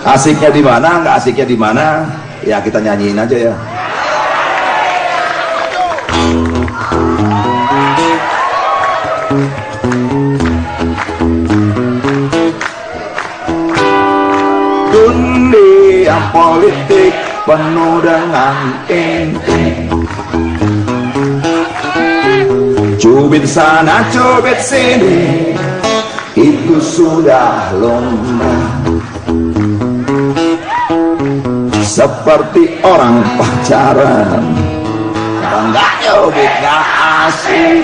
Asiknya di mana, nggak asiknya di mana, ya kita nyanyiin aja ya. Dunia politik penuh dengan intrigue, cubit sana cubit sini, itu sudah lumrah. Seperti orang pacaran, kalau nggak nyubit nggak asik.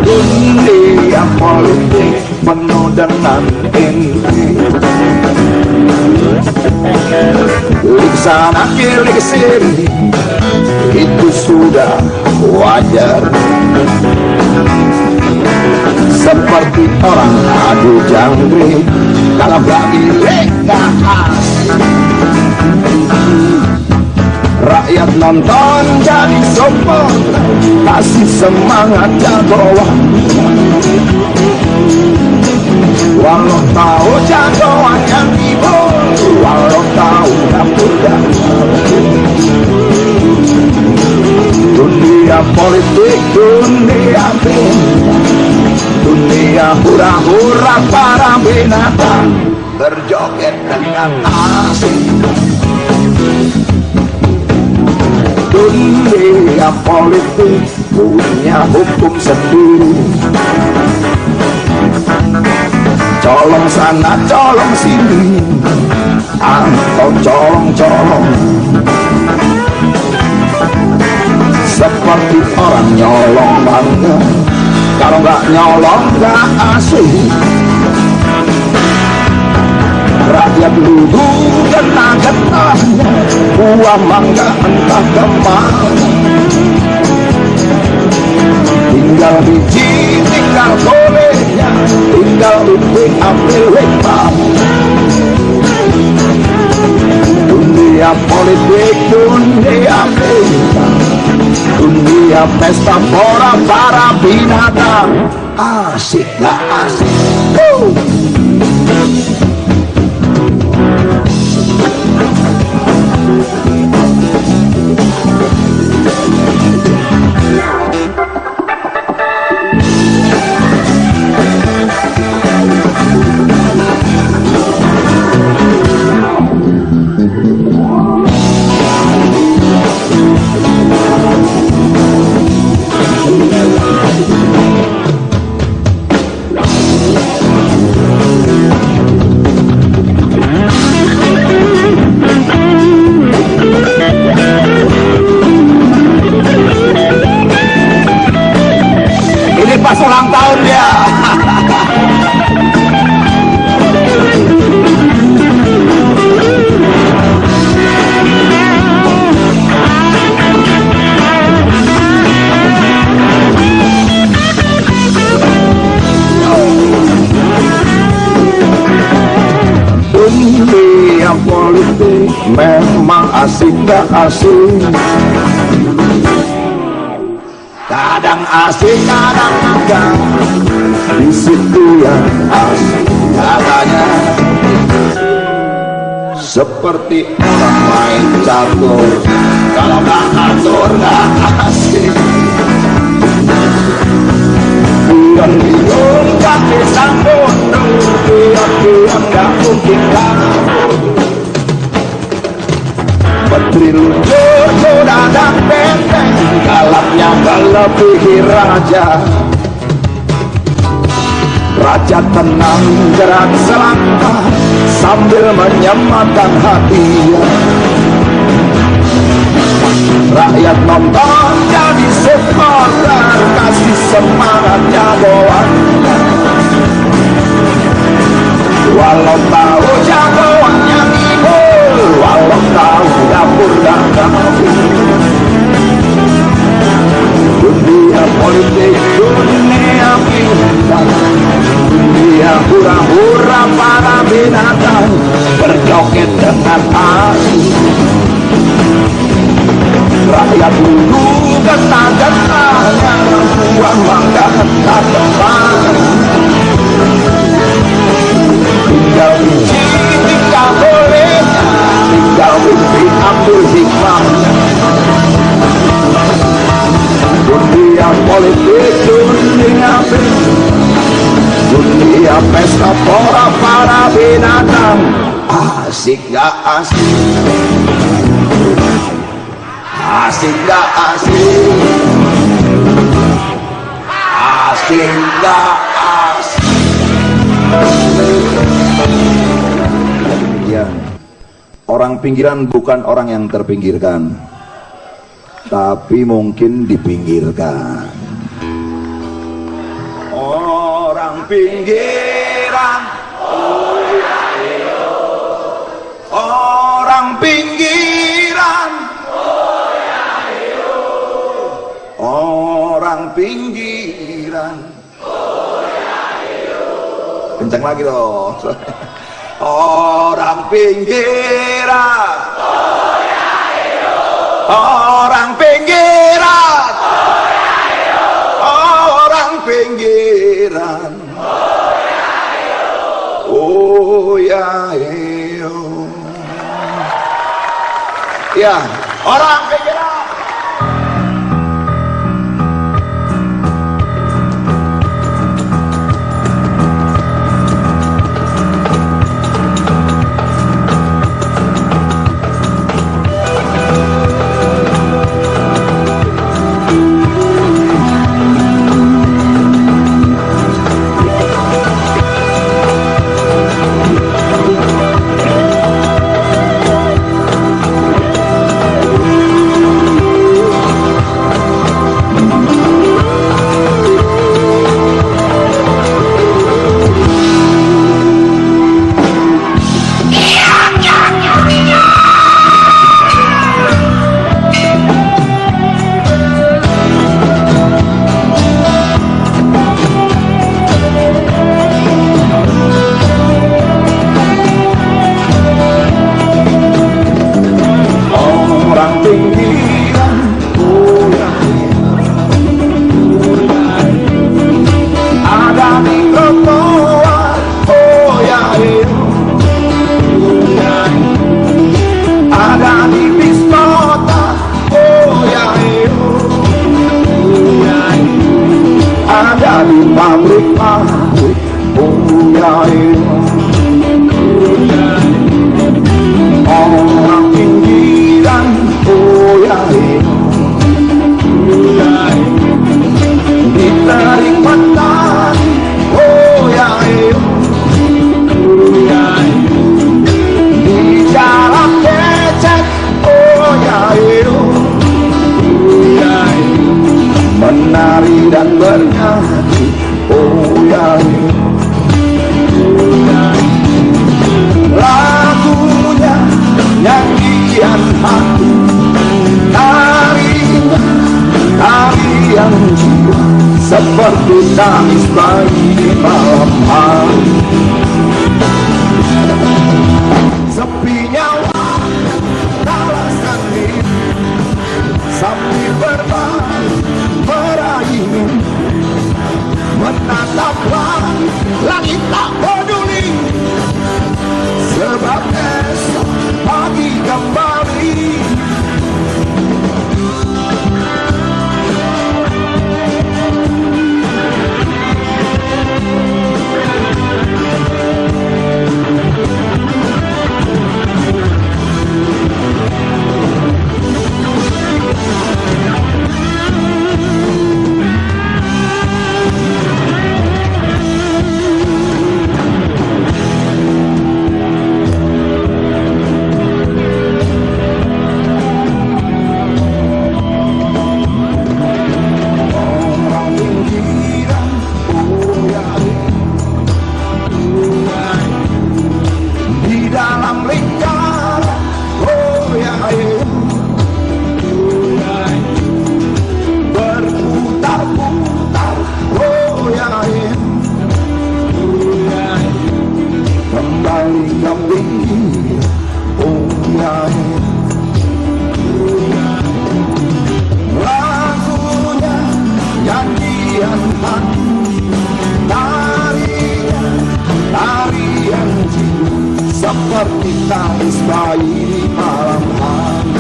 Dunia politik penuh dengan intrigue, klik sana klik sini, itu sudah wajar. Seperti orang adu jangkrik, kalau nggak milik nggak asik. Rakyat nonton jadi supporter, kasih semangat jagoan. Walau tahu jagoannya keyboard, walau tahu dapur dapur. Dunia politik, dunia bintang, dunia hura-hura para binatang berjoget dengan asik. Dunia politik punya hukum sendiri, colong sana colong sini, atau colong-colong. Seperti orang nyolong mangga, kalau nggak nyolong nggak asik. Rakyat lugu getah-getahnya, buah mangga entah kemana. Tinggal biji, tinggal bolehnya, tinggal upik ambil wekam. Dunia politik, dunia bintang, dunia pesta pora para binatang. Asik gak asik? Pas ulang tahun dia. Dunia politik memang asik gak asik, kadang asik kadang enggak. Di situ yang asik katanya, seperti orang main catur, kalau nggak atur nggak asik. Bion-bion kaki sambut, bion-bion nggak mungkin kabur. Menteri luncur sudah dan benteng, galaknya melebihi raja. Raja tenang gerak selangkah sambil menyematkan hatinya. Rakyat nonton jadi supporter, kasih semangat jagoan. Walau tahu jagoannya keyboard, walau tahu dapur dan dapur. Dunia politik, dunia bintang, dunia hura-hura para binatang berjoget dengan asik. Rakyat dulu getah-getahnya, buah mangga entah kemana. Ya pesta pora para binatang, asik gak asik, asik gak asik, asik gak asik. Ya, orang pinggiran bukan orang yang terpinggirkan, tapi mungkin dipinggirkan. Orang pinggiran, oh ya iyo. Orang pinggiran, oh ya iyo. Orang pinggiran, oh ya iyo. Kencang lagi dong. Orang pinggiran, oh ya iyo. Orang pinggiran, oh ya iyo. Orang pinggiran, oh ya iyo. Ya, orang pinggiran. Pabrik-pabrik, oh ya iyo. Orang pinggiran, oh ya iyo. Ditarik mentari, oh ya iyo. Di jalan becek, oh ya iyo. Menari dan bernyanyi, oh ya iyo. Lagunya nyanyian hati, tarian jiwa, seperti tangis bayi di malam hari. Sepinya waktu kalah sendiri, sambil berbalik meraih menatap langit tak peduli, sebab esok pagi kembali. Seperti tangis bayi di malam hari,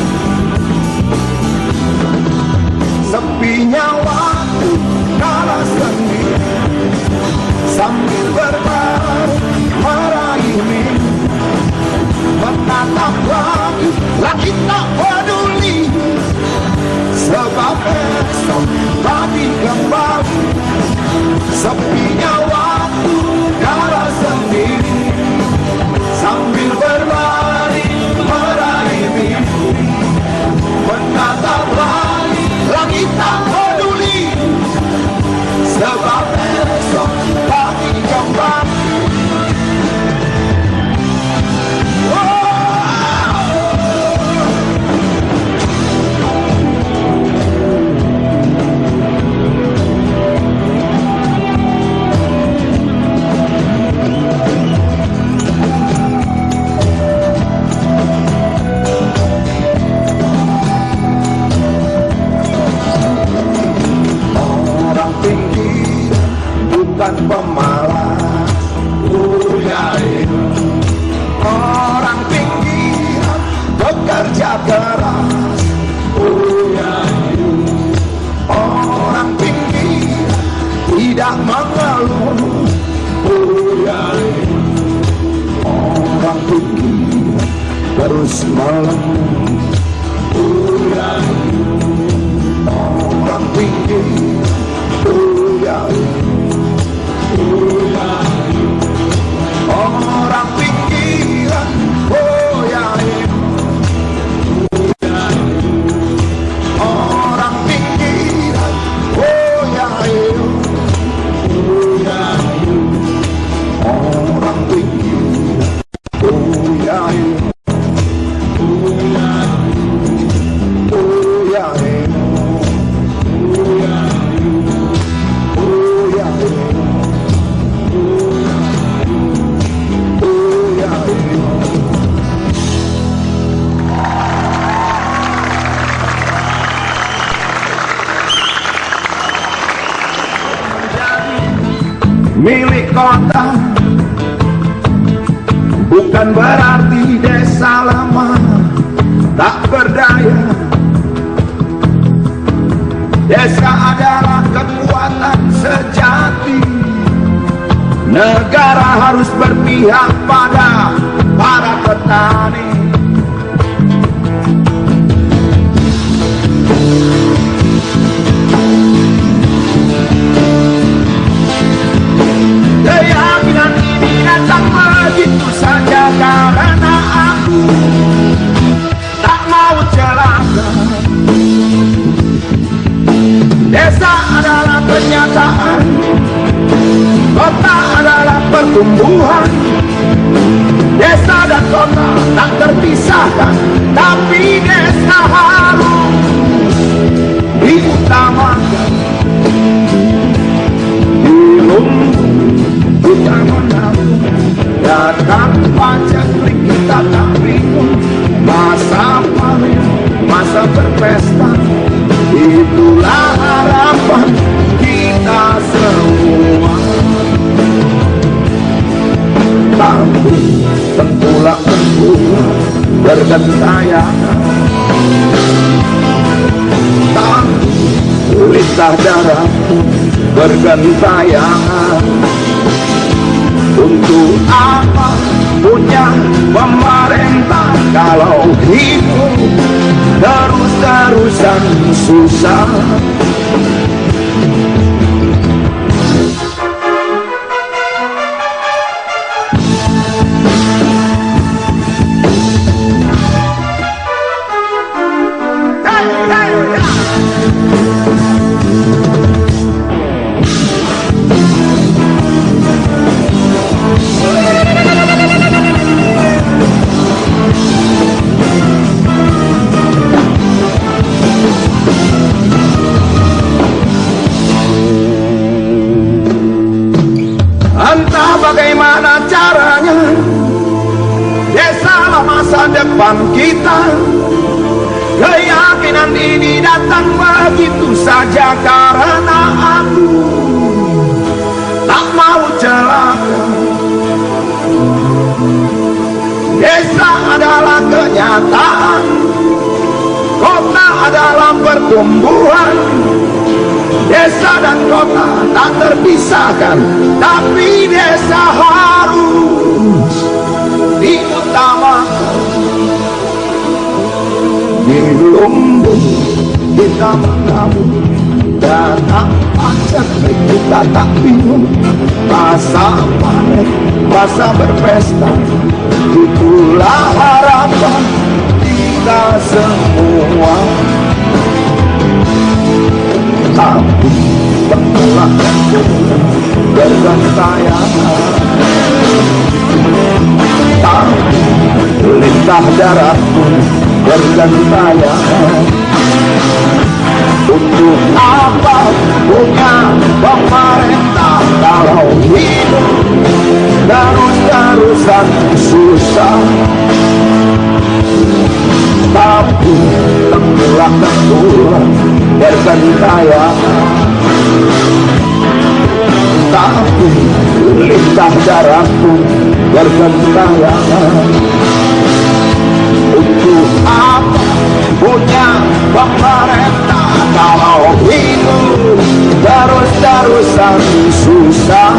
sepinya waktu kalah sendiri sambil berbalik. bukan pemalas. Orang pinggiran bekerja keras. Orang pinggiran tidak mengeluh. Orang pinggiran terus melengah. Orang pinggiran orang pinggiran, oh ya, orang pinggiran, oh ya, orang pinggiran, oh ya, milik kota bukan berarti desa lama tak berdaya. Desa adalah kekuatan sejati. Negara harus berpihak pada para petani. Keyakinan ini datang begitu saja karena aku tak mau celaka. Desa adalah kenyataan, kota adalah pertumbuhan. Desa dan kota tak terpisahkan, tapi desa harus diutamakan. Di lumbung kita menabung, datang paceklik kita tak bingung. Masa panen, masa berpesta, itulah harapan kita semua. Tapi tengkulak bergentayangan, tapi lidah darahku bergentayangan. Untuk apa punya pemerintah kalau hidup terus-terusan susah? Entah bagaimana caranya, desalah masa depan kita. Keyakinan ini datang begitu saja karena aku tak mau celaka. Desa adalah kenyataan, kota adalah pertumbuhan. Desa dan kota tak terpisahkan, tapi desa harus diutamakan. Di lumbung kita menabung, datang paceklik kita tak bingung. Masa panen, masa berpesta, itulah harapan kita semua. Tapi tengkulak bergentayangan, tapi lidah darahku bergentayangan. Untuk apa punya pemerintah kalau hidup terus-terusan susah? Tapi tengkulak bergentayangan, tapi darahku bergentayangan. Untuk apa punya pemerintah kalau hidup terus-terusan susah?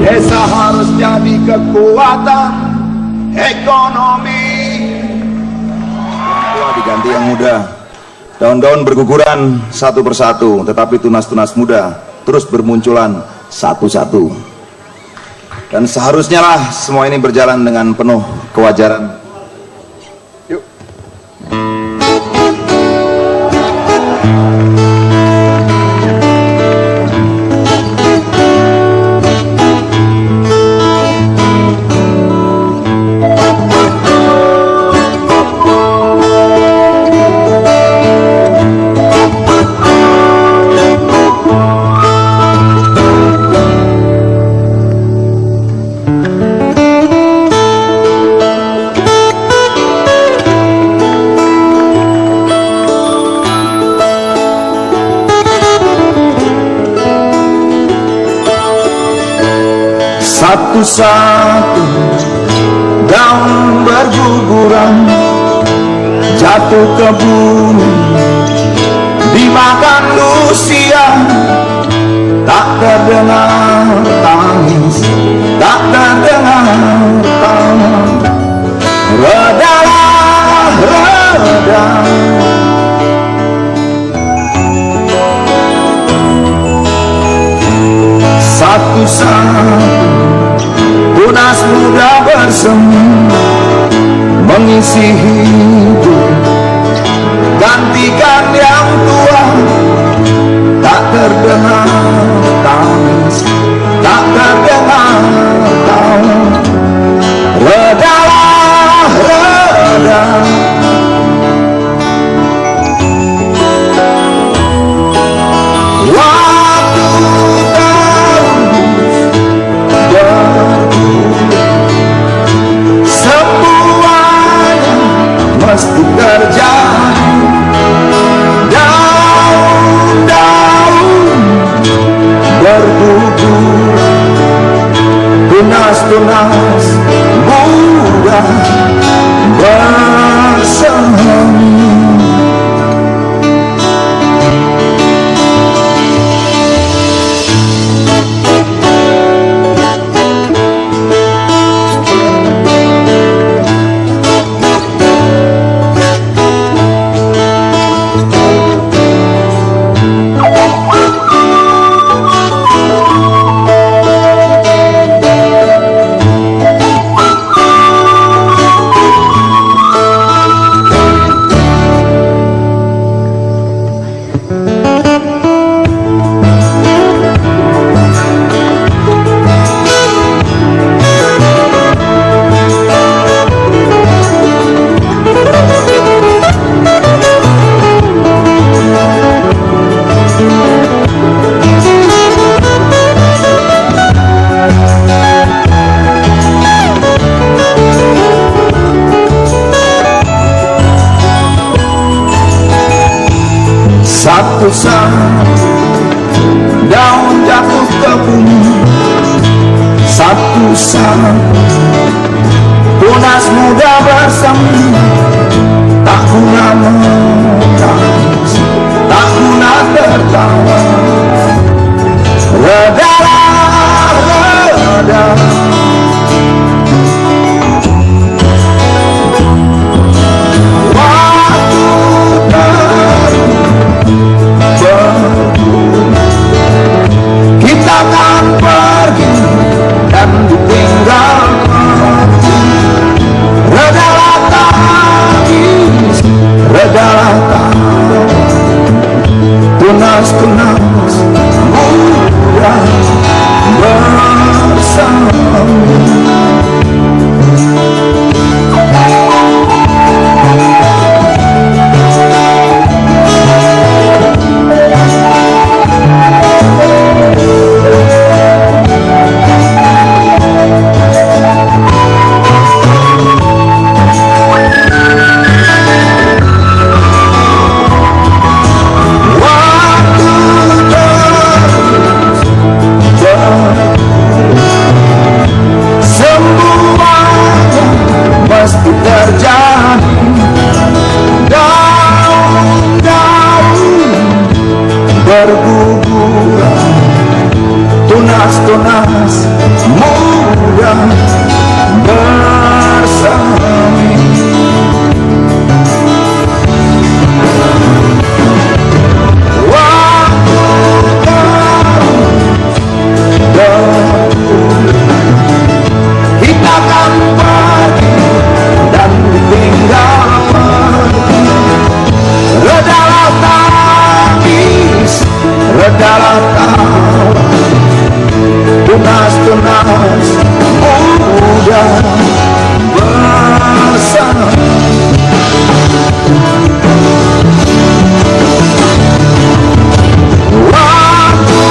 Desa harus jadi kekuatan ekonomi. Diganti yang muda. Daun-daun berguguran satu persatu, tetapi tunas-tunas muda terus bermunculan satu-satu. Dan seharusnya lah semua ini berjalan dengan penuh kewajaran. Yuk. Satu-satu daun berguguran jatuh ke bumi, dimakan usia. Tak terdengar tangis, tak terdengar tawa. Redalah, reda. Satu-satu tunas muda bersemi mengisi hidup, gantikan yang tua. Tak terdengar tangis, tak terdengar tawa. Redalah, reda. Mesti terjadi. Daun-daun bergugur, tunas-tunas muda bersemi. Satu-satu daun jatuh ke bumi, satu-satu tunas muda bersemi. Tak guna menangis, tak guna tertawa. Redalah, reda. Kita akan pergi dan ditinggal mati. Redalah tangis, redalah tawa. Tunas-tunas muda berguguran, tunas-tunas muda bersemi. Kita akan pergi dan tinggal pergi. Redalah tangis, redalah tawa, tunas-tunas muda bersama. Waktu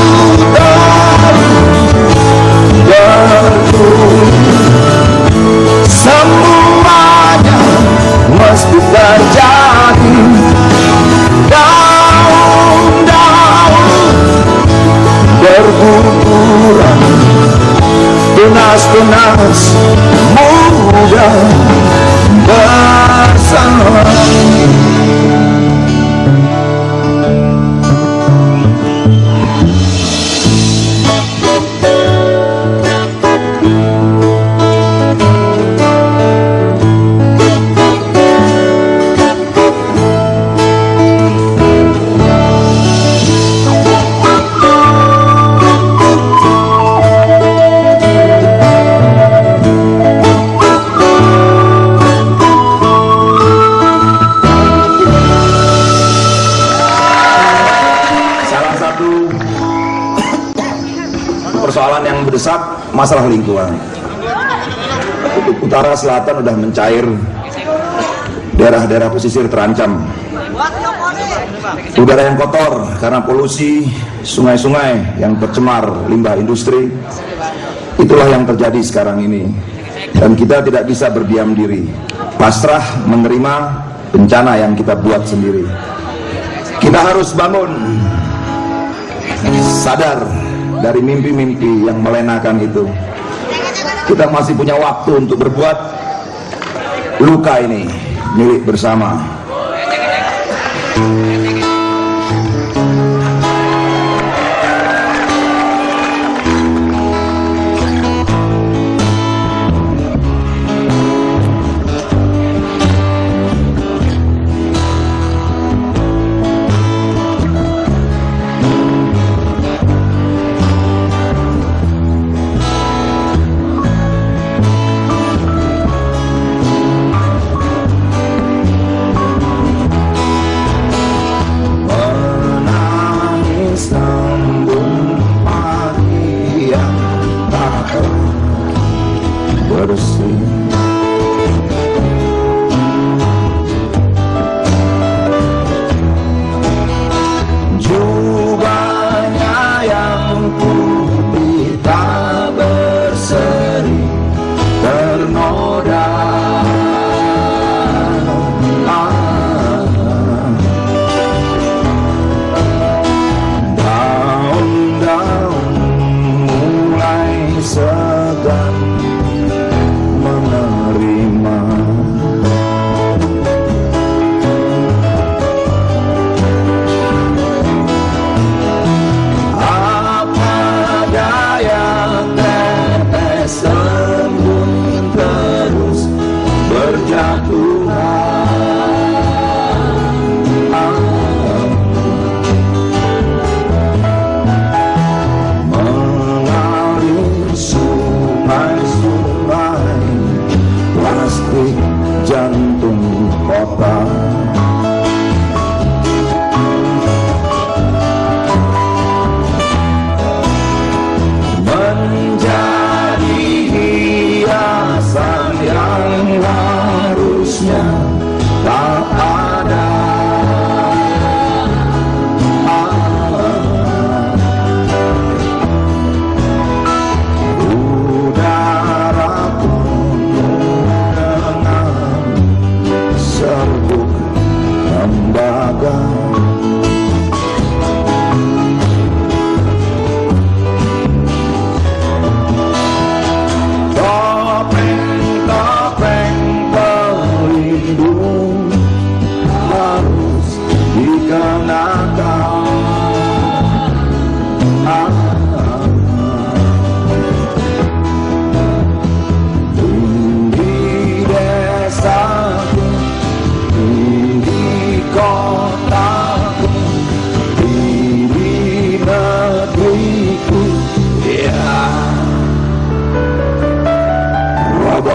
semuanya mesti terjadi. Daun-daun berguguran, tunas-tunas muda bersama. Persoalan yang mendesak masalah lingkungan. Utara selatan sudah mencair, daerah-daerah pesisir terancam. Udara yang kotor karena polusi, sungai-sungai yang tercemar limbah industri. Itulah yang terjadi sekarang ini. Dan kita tidak bisa berdiam diri, pasrah menerima bencana yang kita buat sendiri. Kita harus bangun, sadar dari mimpi-mimpi yang melenakan itu. Kita masih punya waktu untuk berbuat. Luka ini milik bersama.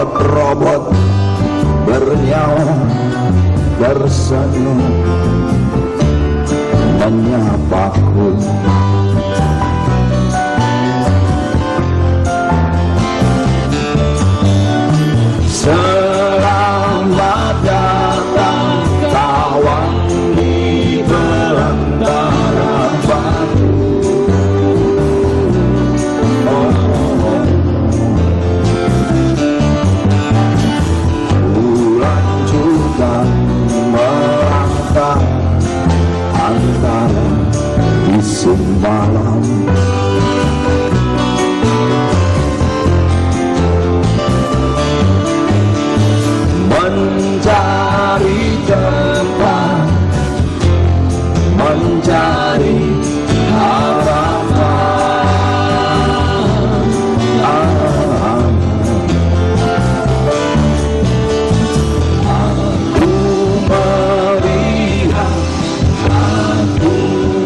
robot-robot bernyawa bersanu menyapaku. Selamat datang kawan di belantara batu. Bulan juga melangkah antara isu malam. Mencari tempat, mencari harapan. Aku melihat, aku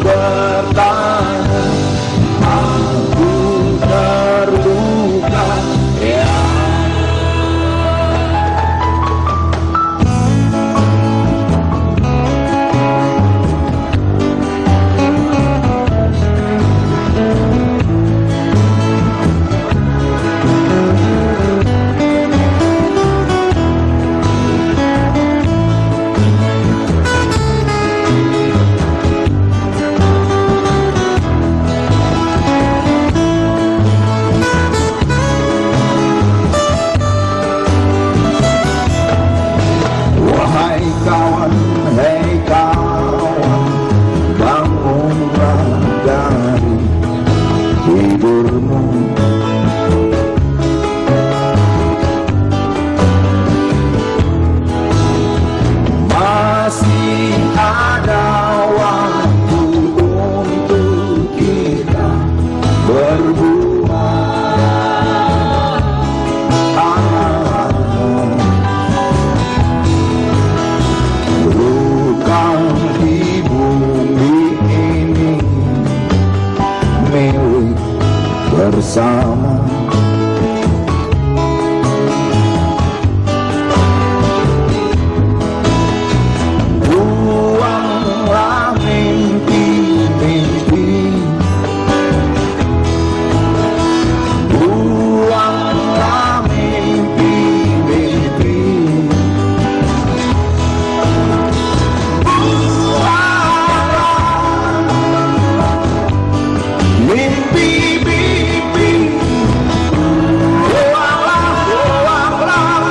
bertanya, aku terluka. Wahai kawan, hei kawan, bangunlah dari tidurmu. Masih ada waktu untuk kita berbuat. Bukan di bumi ini milik bersama. Buanglah mimpi-mimpi, buanglah mimpi-mimpi. Mimpi-mimpi, buanglah, buanglah,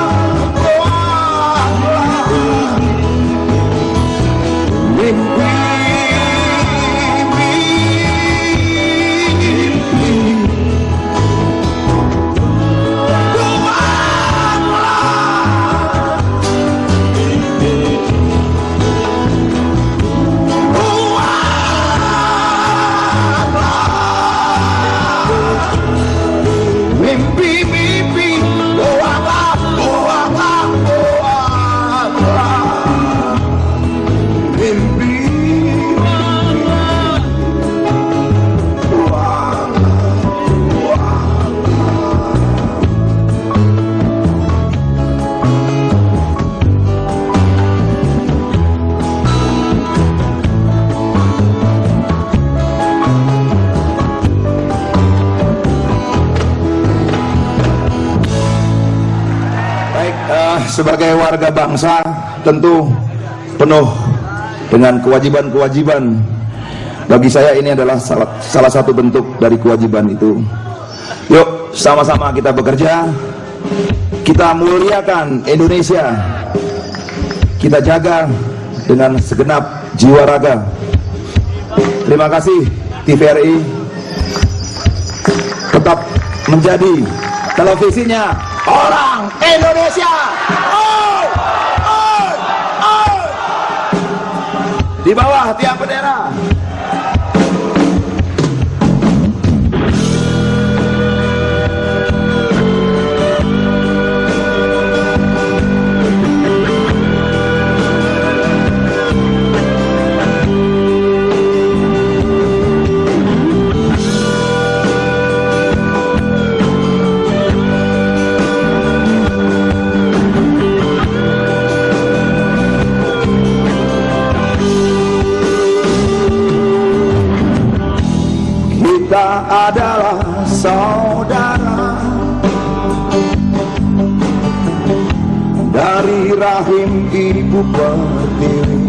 buanglah. Mimpi-mimpi, buanglah. Mimpi-mimpi, buanglah, buanglah, buanglah. Mimpi, buanglah, buanglah. Baik, sebagai warga bangsa tentu penuh dengan kewajiban-kewajiban. Bagi saya ini adalah salah satu bentuk dari kewajiban itu. Yuk sama-sama kita bekerja, kita muliakan Indonesia, kita jaga dengan segenap jiwa raga. Terima kasih TVRI, tetap menjadi televisinya orang Indonesia. Oh, oh, oh. Di bawah tiang bendera. kita adalah saudara. Dari rahim ibu pertiwi,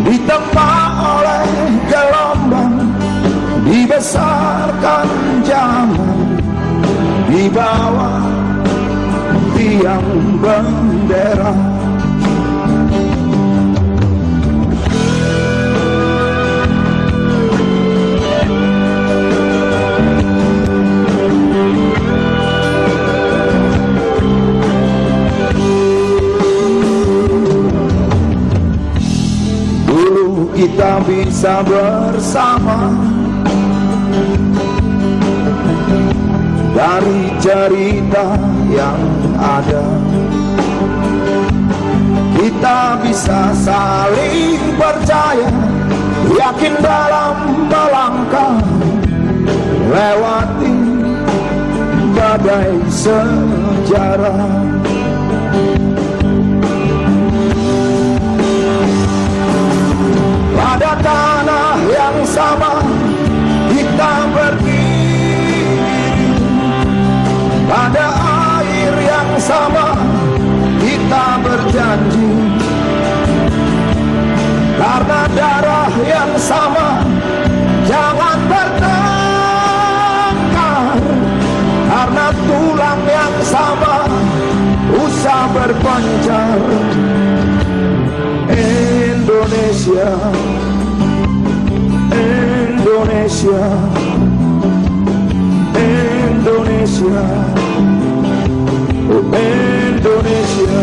ditempa oleh gelombang, dibesarkan zaman, di bawah tiang bendera. Kita bisa bersama, dari cerita yang ada kita bisa saling percaya, yakin dalam melangkah, lewati badai sejarah. Pada tanah yang sama kita berdiri, pada air yang sama kita berjanji, karena darah yang sama jangan bertengkar, karena tulang yang sama usah berpencar. Indonesia, Indonesia, Indonesia, oh Indonesia.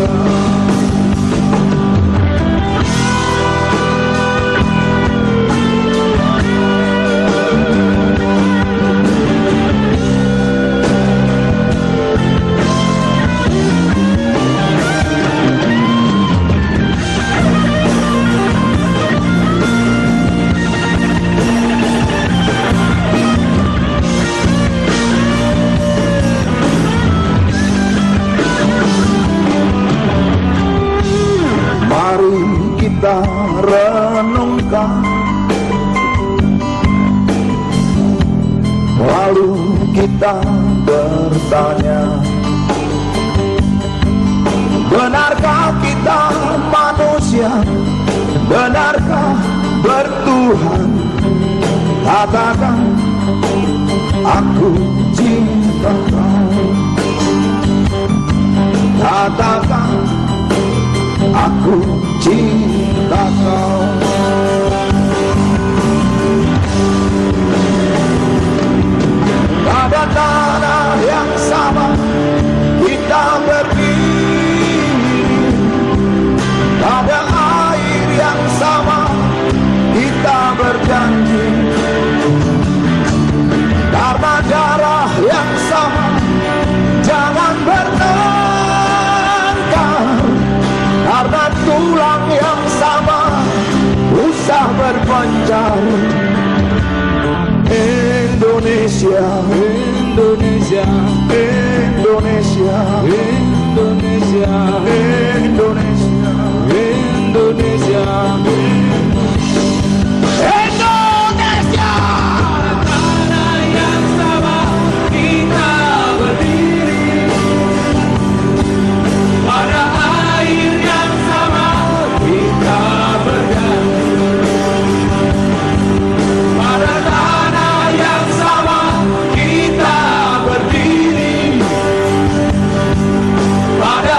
Kita renungkan, lalu kita bertanya, benarkah kita manusia? Benarkah bertuhan? Katakan, aku cinta kau. Katakan, aku cinta kau. Pada tanah yang sama kita berdiri, pada air yang sama kita berjanji, karena darah yang sama jangan bertengkar, karena tulang yang sama usah berpencar. Indonesia, Indonesia, Indonesia, Indonesia, Indonesia, Indonesia, Indonesia. Tanah yang sama kita berdiri, pada air yang sama kita berjanji, pada tanah yang sama kita berdiri, pada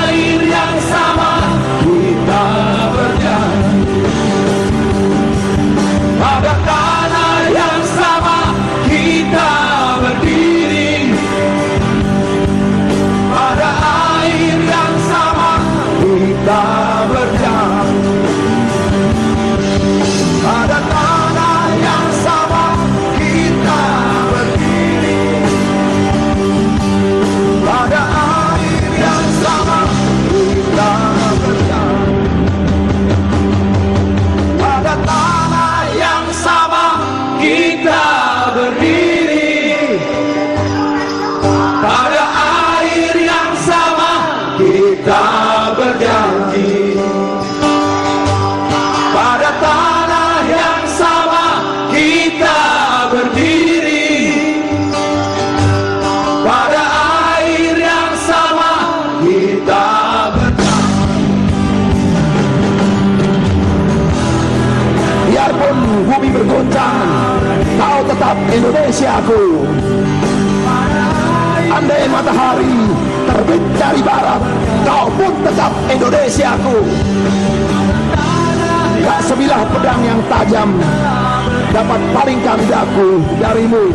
air yang bumi bergoncang, kau tetap Indonesiaku. Andai matahari terbit dari barat, kau pun tetap Indonesiaku. Gak sebilah pedang yang tajam dapat palingkan daku darimu.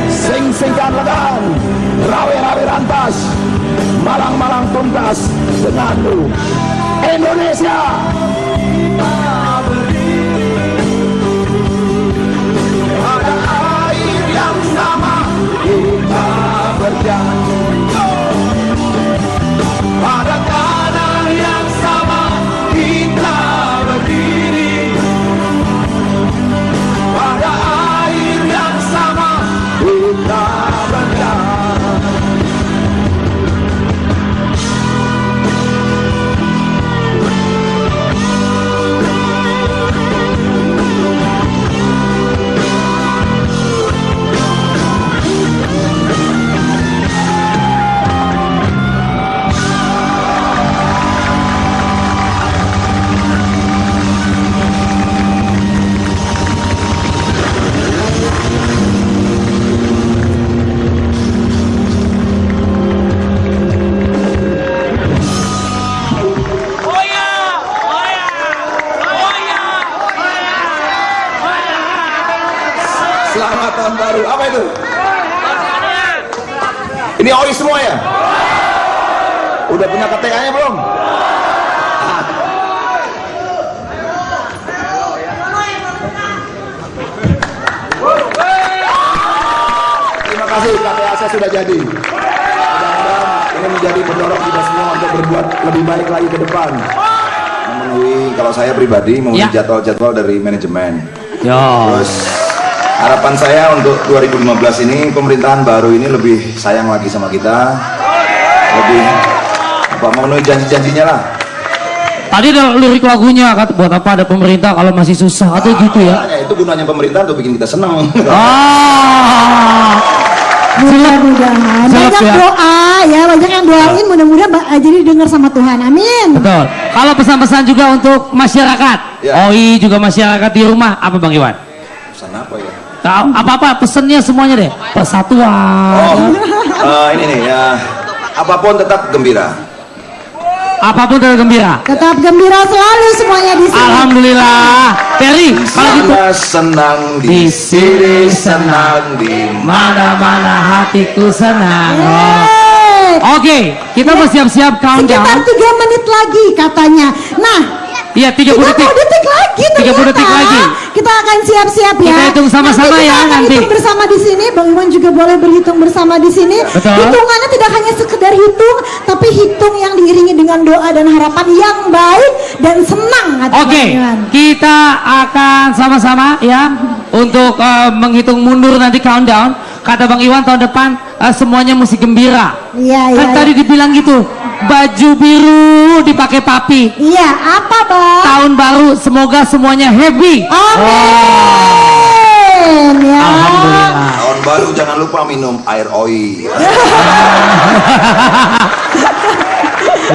Sing-singkan legan, rawe-rawe rantas, malang-malang tuntas denganmu. Indonesia. Pada air yang sama kita berjanji, pada tanah yang sama kita berdiri, pada air yang sama kita berjanji. Selamat tahun baru. Apa itu? Ini OI semua ya? Udah punya KTA-nya belum? Terima kasih, KTA saya sudah jadi. Mudah-mudahan ini menjadi pendorong kita semua untuk berbuat lebih baik lagi ke depan. Memenuhi, kalau saya pribadi memenuhi jadwal-jadwal dari manajemen. Terus harapan saya untuk 2015 ini, pemerintahan baru ini lebih sayang lagi sama kita, lebih memenuhi janji-janjinya lah. Tadi ada lirik lagunya, kata buat apa ada pemerintah kalau masih susah atau gitu ya? Itu gunanya pemerintah untuk bikin kita senang. Mudah-mudahan banyak ya. doa ya, banyak yang doain, mudah-mudahan jadi dengar sama Tuhan, amin. Betul. Kalau pesan-pesan juga untuk masyarakat, Ya. OI juga masyarakat di rumah, apa Bang Iwan? Pesan apa ya? Apa-apa pesennya semuanya deh, persatuan. Ini nih ya, apapun tetap gembira. Apapun tetap gembira. Tetap gembira selalu semuanya di sini. Alhamdulillah. Terry, kalau gitu Senang di sini, senang di mana-mana hatiku senang. Yeay. Oke, kita mau siap-siap Sekitar countdown. 3 menit lagi katanya. Nah, Iya, 30 detik. 30 detik lagi 30 ternyata. detik lagi. Kita akan siap-siap ya. Kita hitung sama-sama Nanti ya, kita akan nanti. hitung bersama di sini. Bang Iwan juga boleh berhitung bersama di sini. Betul. Hitungannya tidak hanya sekedar hitung, tapi hitung yang diiringi dengan doa dan harapan yang baik dan senang. kata Oke, Bang Iwan. kita akan sama-sama ya untuk menghitung mundur nanti countdown. Kata Bang Iwan tahun depan semuanya mesti gembira. Iya, Kan iya. tadi dibilang gitu, baju biru dipakai papi. Iya, apa Bang? Tahun baru semoga semuanya happy. Amin. Ya. Alhamdulillah. tahun baru jangan lupa minum air OI.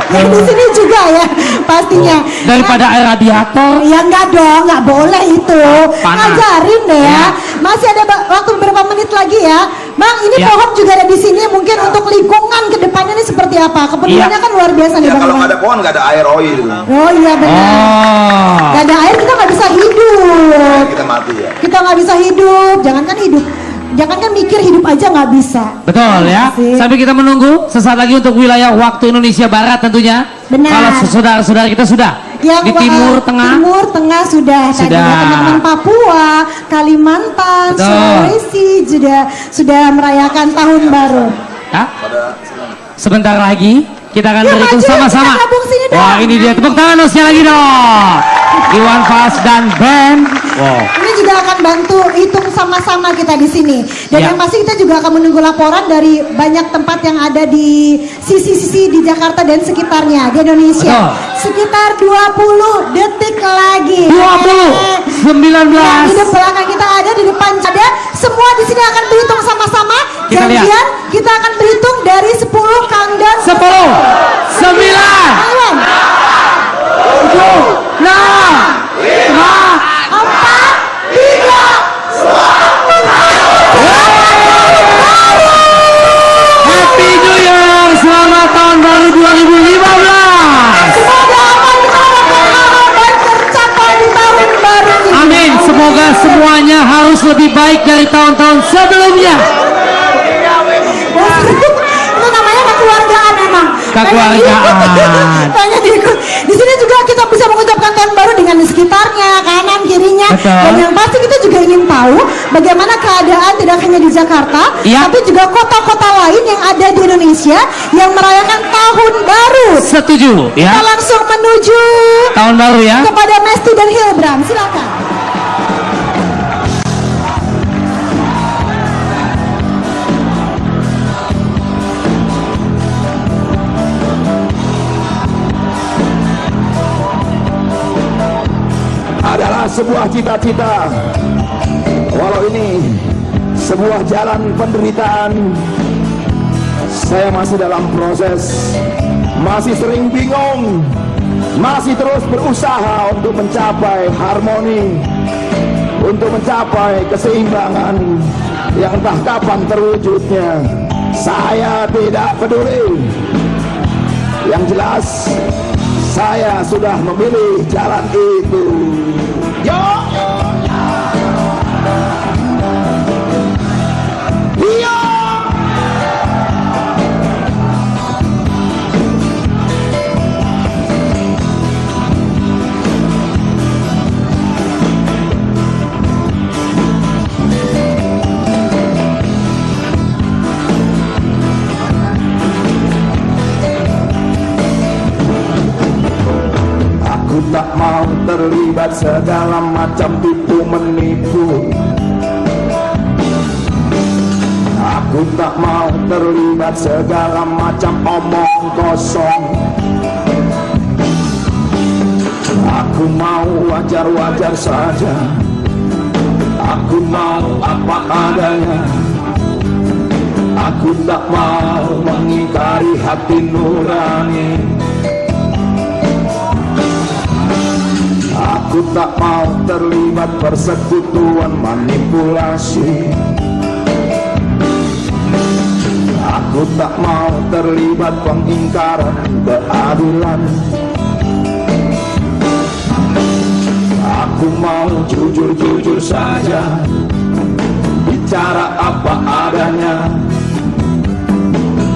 Ya, di sini juga ya pastinya. Daripada air radiator. Ya enggak dong, nggak boleh itu. Panas. Ngajarin deh ya. Ya. Masih ada waktu beberapa menit lagi ya. Bang, ini Ya. pohon juga ada di sini. Mungkin untuk lingkungan ke depannya ini seperti apa? Kepeduliannya Ya. kan luar biasa nih Ya Bang. kalau Iwan. nggak ada pohon nggak ada air OI gitu. Oh iya benar. Oh. Nggak ada air kita nggak bisa hidup. Kita mati ya. Kita nggak bisa hidup. Jangankan hidup. Jangankan mikir hidup aja nggak bisa. Betul ya. Asik. Sampai kita menunggu sesaat lagi untuk wilayah waktu Indonesia Barat tentunya. Benar. Kalau saudara-saudara kita sudah di timur tengah. Timur tengah sudah. Tadi Sudah. ada teman-teman Papua, Kalimantan, Betul. Sulawesi sudah merayakan tahun baru. Ya. Sebentar lagi kita akan Yuk, berhitung maju, sama-sama. kita gabung sini dong. Wah, ini dia tepuk tangan dong sekali lagi dong. Iwan Fals dan band. Wow. Ini juga akan bantu hitung sama-sama kita di sini. Dan Ya. yang pasti kita juga akan menunggu laporan dari banyak tempat yang ada di sisi-sisi di Jakarta dan sekitarnya di Indonesia. Betul. Sekitar 20 detik lagi. 20, 19. Yang di belakang kita ada, di depan ada. Semua di sini akan berhitung sama-sama. Kita lihat. Janjian kita akan berhitung dari 10 countdown. 10, 9, Iwan. 7, 6, 5, semuanya harus lebih baik dari tahun-tahun sebelumnya. Itu namanya kekeluargaan emang. Kekeluargaan. Pengen ikut. Di sini juga kita bisa mengucapkan tahun baru dengan di sekitarnya, kanan kirinya. Betul. Dan yang pasti kita juga ingin tahu bagaimana keadaan tidak hanya di Jakarta, Iya. tapi juga kota-kota lain yang ada di Indonesia yang merayakan tahun baru. Setuju Kita ya. langsung menuju Tahun baru ya. kepada Mesty dan Hilbram. Silakan. Adalah sebuah cita-cita, walau ini sebuah jalan penderitaan. Saya masih dalam proses, masih sering bingung, masih terus berusaha untuk mencapai harmoni, untuk mencapai keseimbangan yang entah kapan terwujudnya. Saya tidak peduli, yang jelas saya sudah memilih jalan itu. Yo, yo. Aku tak mau terlibat segala macam tipu menipu. Aku tak mau terlibat segala macam omong kosong. Aku mau wajar-wajar saja. Aku mau apa adanya. Aku tak mau mengingkari hati nurani. Aku tak mau terlibat persekutuan manipulasi. Aku tak mau terlibat pengingkaran keadilan. Aku mau jujur-jujur saja, bicara apa adanya.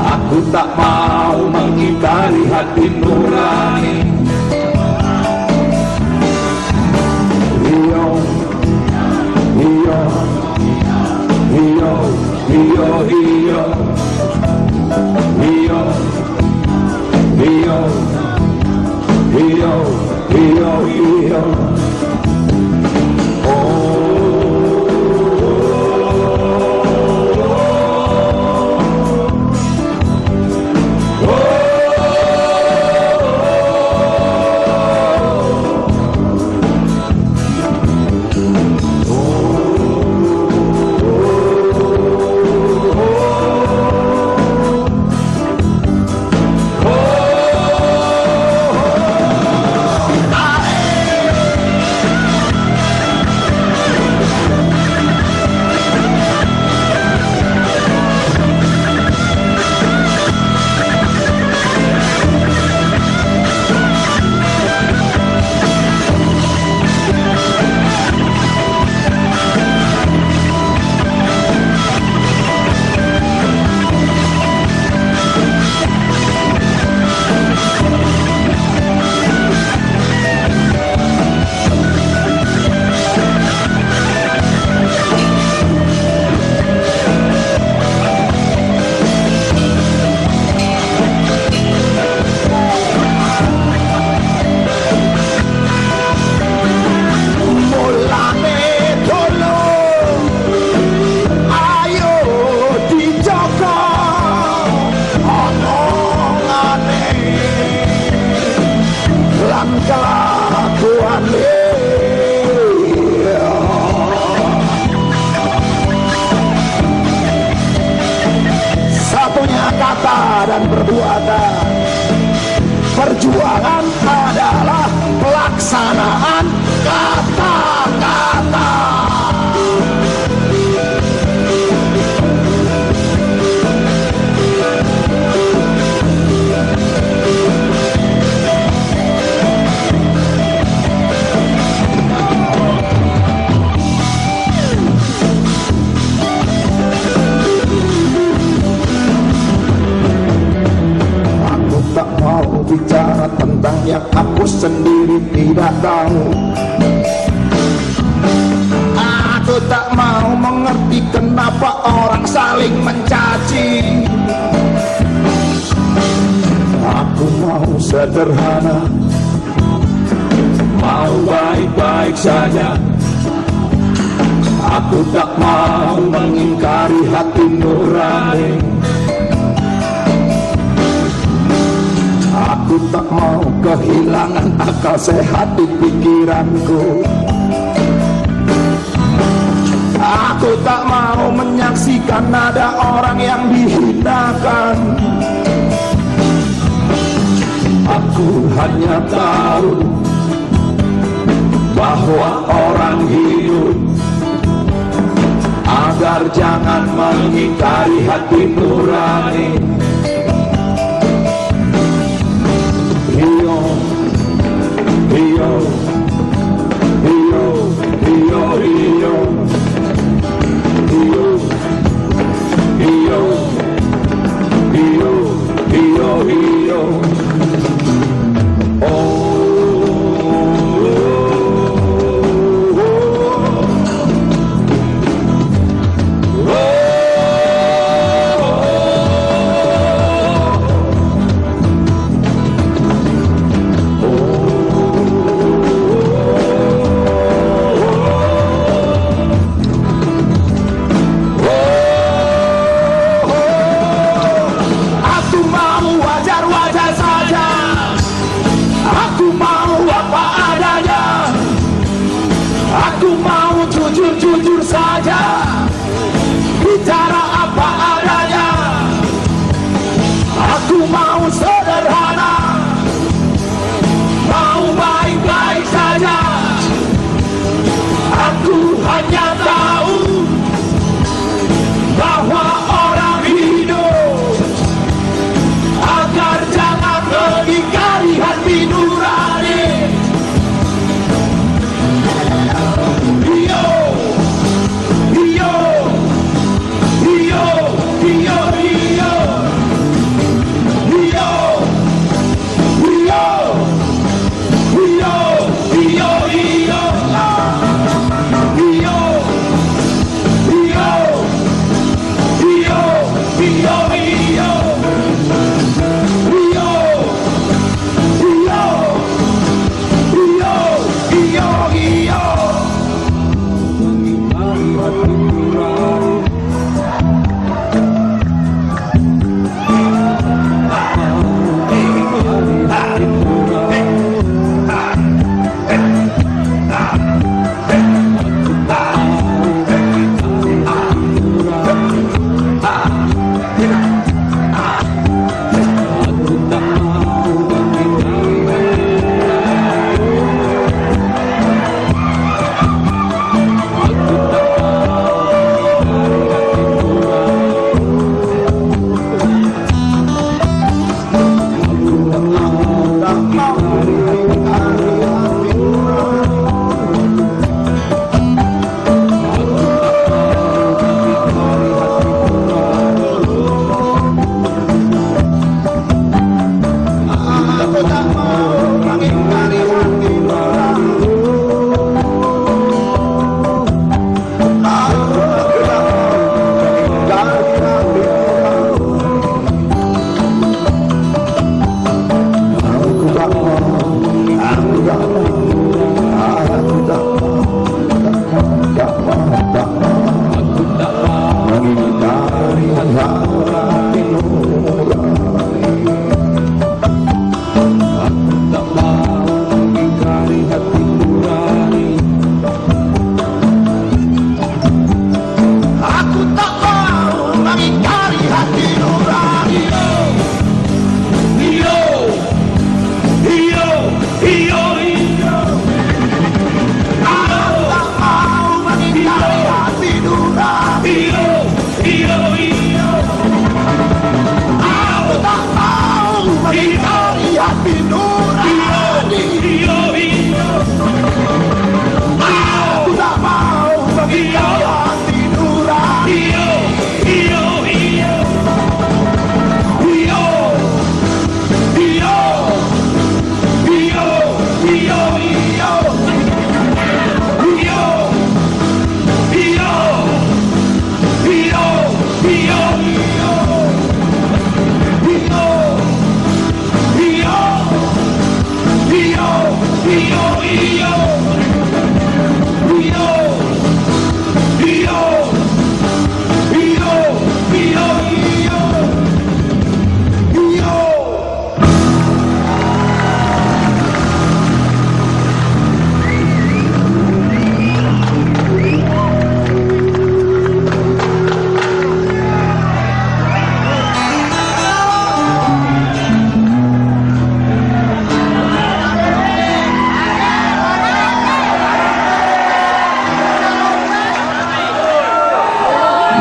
Aku tak mau mengingkari hati nurani. Hiyo, hiyo, hiyo, hiyo, hiyo, hiyo, hiyo, hiyo, hiyo, hiyo. Satunya kata dan perbuatan. Perjuangan adalah pelaksanaan kata-kata. kenapa orang saling mencaci. Aku mau sederhana, mau baik-baik saja. Aku tak mau mengingkari hati nurani. Aku tak mau kehilangan akal sehat di pikiranku. Aku tak mau menyaksikan ada orang yang dihinakan. Aku hanya tahu bahwa orang hidup agar jangan mengingkari hati nurani. Hiyo, hiyo, hiyo, hiyo, hiyo, hiyo, hiyo, hiyo, hiyo, hiyo. Jujur saja, bicara apa adanya. Aku mau sederhana, mau baik-baik saja. Aku hanya tahu bahwa orang hidup agar jangan mengingkari hati nurani. Hiyo, hiyo, hiyo.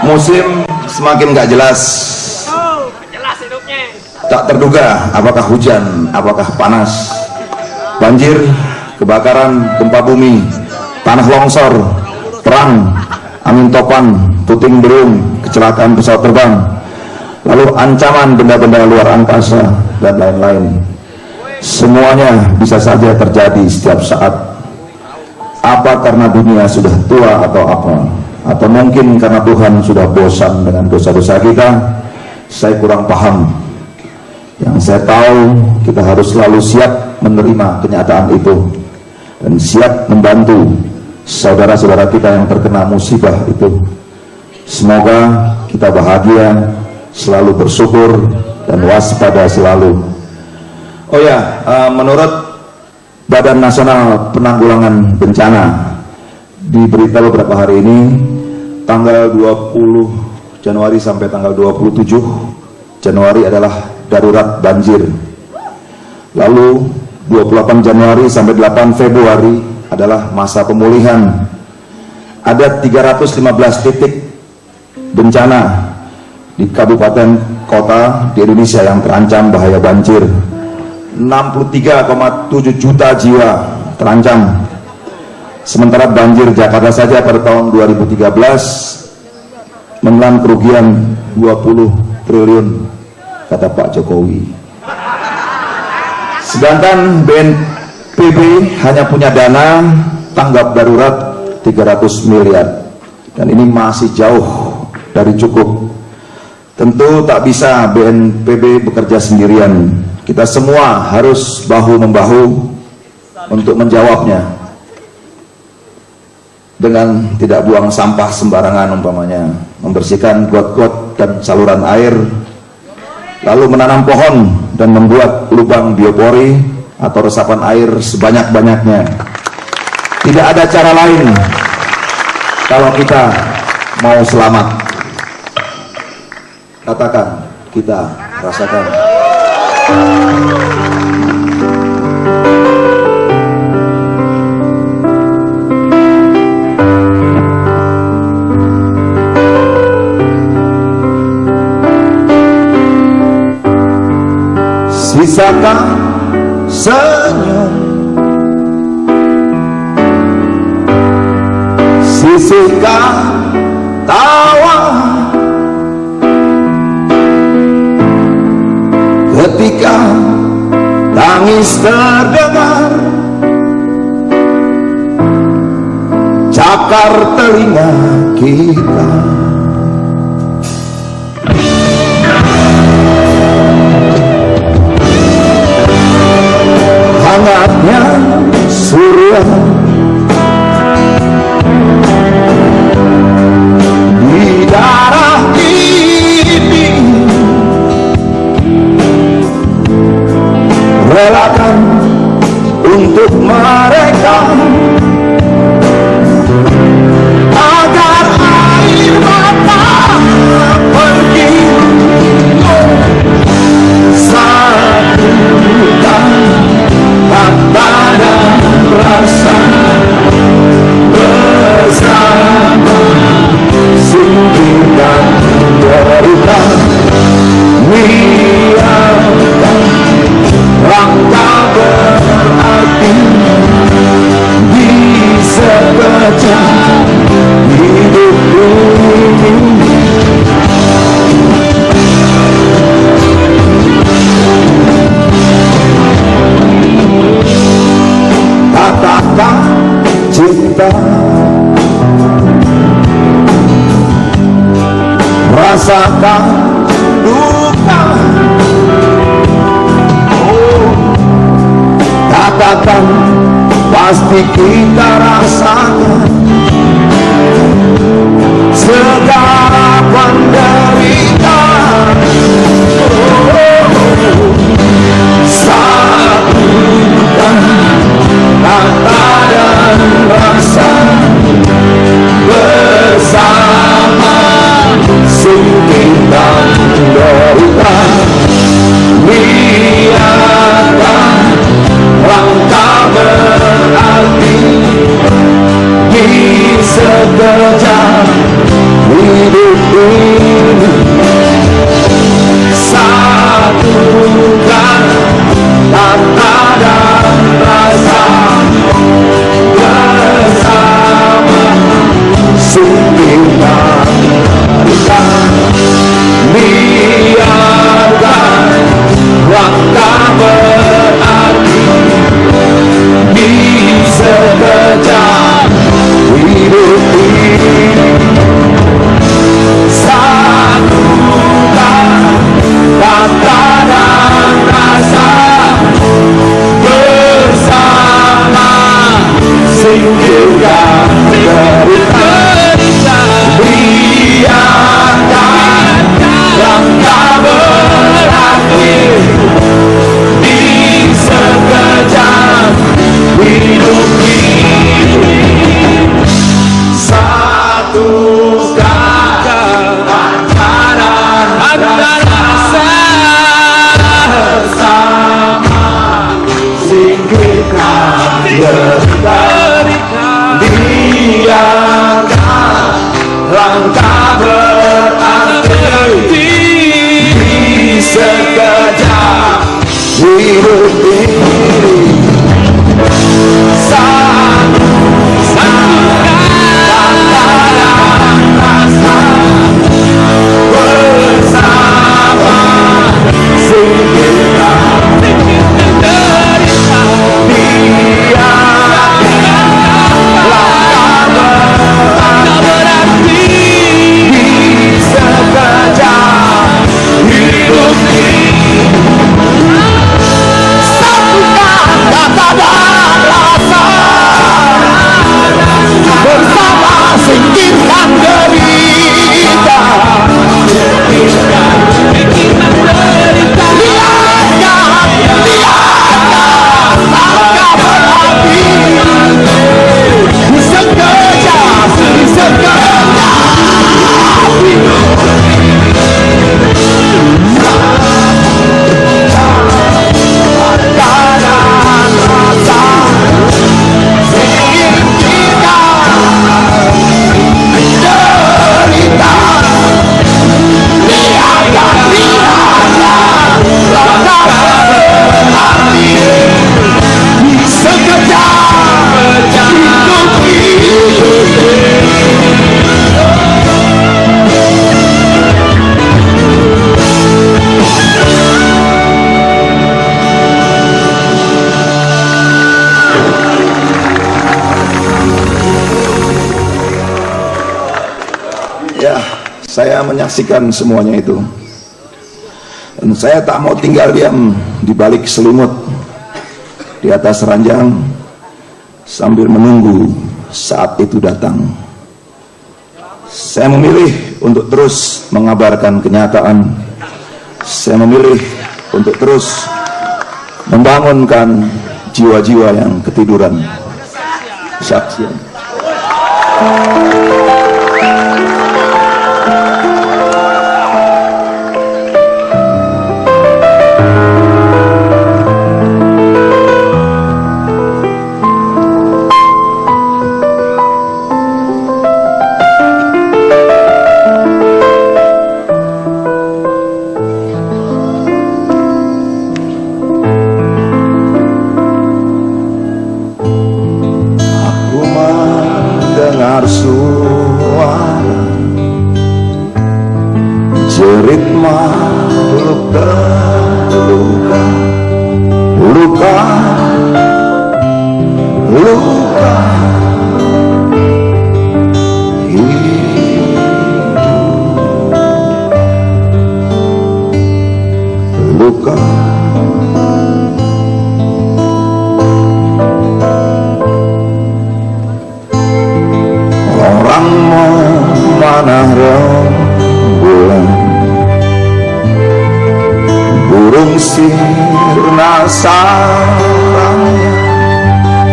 Musim semakin gak jelas. Tak terduga apakah hujan, apakah panas, banjir, kebakaran, gempa bumi, tanah longsor, perang, angin topan, puting beliung, kecelakaan pesawat terbang, lalu ancaman benda-benda luar angkasa, dan lain-lain. Semuanya bisa saja terjadi setiap saat. Apa karena dunia sudah tua atau apa? Atau mungkin karena Tuhan sudah bosan dengan dosa-dosa kita? Saya kurang paham. Yang saya tahu, kita harus selalu siap menerima kenyataan itu dan siap membantu saudara-saudara kita yang terkena musibah itu. Semoga kita bahagia, selalu bersyukur dan waspada selalu. Oh ya, menurut Badan Nasional Penanggulangan Bencana, diberita beberapa hari ini, tanggal 20 Januari sampai tanggal 27 Januari adalah darurat banjir. Lalu 28 Januari sampai 8 Februari adalah masa pemulihan. Ada 315 titik bencana di kabupaten kota di Indonesia yang terancam bahaya banjir. 63,7 juta jiwa terancam. Sementara banjir Jakarta saja pada tahun 2013 menelan kerugian 20 triliun, kata Pak Jokowi. Sedangkan BNPB hanya punya dana tanggap darurat 300 miliar, dan ini masih jauh dari cukup. Tentu tak bisa BNPB bekerja sendirian. Kita semua harus bahu-membahu untuk menjawabnya, dengan tidak buang sampah sembarangan, umpamanya membersihkan got-got dan saluran air, lalu menanam pohon dan membuat lubang biopori atau resapan air sebanyak-banyaknya. Tidak ada cara lain kalau kita mau selamat. Katakan, kita rasakan. Sisakan senyum, sisihkan tawa, ketika tangis terdengar, cakar telinga kita. Hangatnya surya di darah ini, relakan untuk mereka agar air mata pergi. Satukan kata dan rasa bersama, singkirkan derita, biarkan langkah berarti di sekejap hidup ini. Katakan cinta, rasakan duka. Katakan pasti kita rasakan segala penderitaan. Satukan kata dan rasa bersama, singkirkan derita, biarkan langkah berarti di hidup ini satukan kata dan rasa bersama, singkirkan kita, biarkan langkah berarti di sekejap hidup ini. Satukan kata dan rasa bersama, singkirkan derita, biarkan langkah berakhir di sekejap hidup ini. Satukan antara rasa bersama, singkirkan derita, biarkan langkah berarti di sekejap hidup ini. Saya menyaksikan semuanya itu, dan saya tak mau tinggal diam di balik selimut di atas ranjang sambil menunggu saat itu datang. Saya memilih untuk terus mengabarkan kenyataan. Saya memilih untuk terus membangunkan jiwa-jiwa yang ketiduran. Saksian. Dengar suara jerit makhluk terluka, luka, luka, hidup, luka. Orang memanah rembulan, burung sirna sarangnya,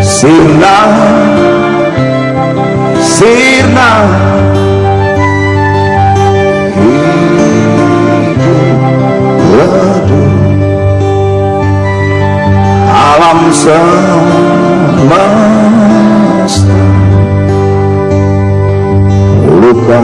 sirna, sirna, hidup redup, alam semesta luka.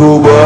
ku